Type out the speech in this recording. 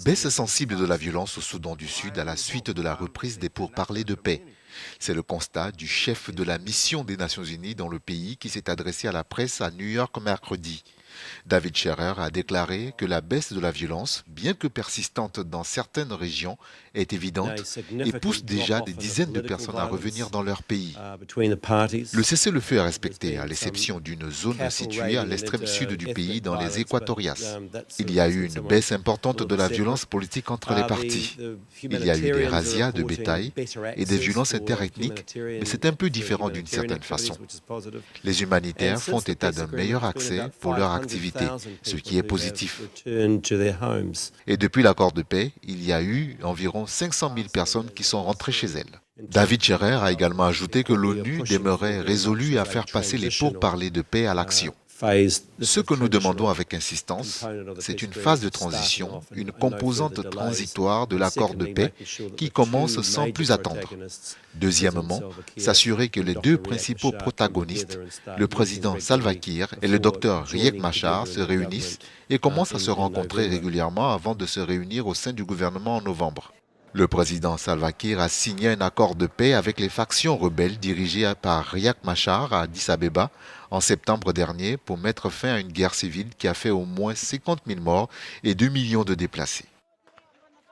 Baisse sensible de la violence au Soudan du Sud à la suite de la reprise des pourparlers de paix. C'est le constat du chef de la mission des Nations Unies dans le pays qui s'est adressé à la presse à New York mercredi. David Scherer a déclaré que la baisse de la violence, bien que persistante dans certaines régions, est évidente et pousse déjà des dizaines de personnes à revenir dans leur pays. Le cessez-le-feu est respecté, à l'exception d'une zone située à l'extrême sud du pays, dans les Équatorias. Il y a eu une baisse importante de la violence politique entre les partis. Il y a eu des razzias de bétail et des violences interethniques, mais c'est un peu différent d'une certaine façon. Les humanitaires font état d'un meilleur accès pour leur activité, ce qui est positif. Et depuis l'accord de paix, il y a eu environ 500 000 personnes qui sont rentrées chez elles. David Scherer a également ajouté que l'ONU demeurait résolue à faire passer les pourparlers de paix à l'action. Ce que nous demandons avec insistance, c'est une phase de transition, une composante transitoire de l'accord de paix qui commence sans plus attendre. Deuxièmement, s'assurer que les deux principaux protagonistes, le président Salva Kiir et le docteur Riek Machar, se réunissent et commencent à se rencontrer régulièrement avant de se réunir au sein du gouvernement en novembre. Le président Salva Kiir a signé un accord de paix avec les factions rebelles dirigées par Riek Machar à Addis Abeba en septembre dernier pour mettre fin à une guerre civile qui a fait au moins 50 000 morts et 2 millions de déplacés.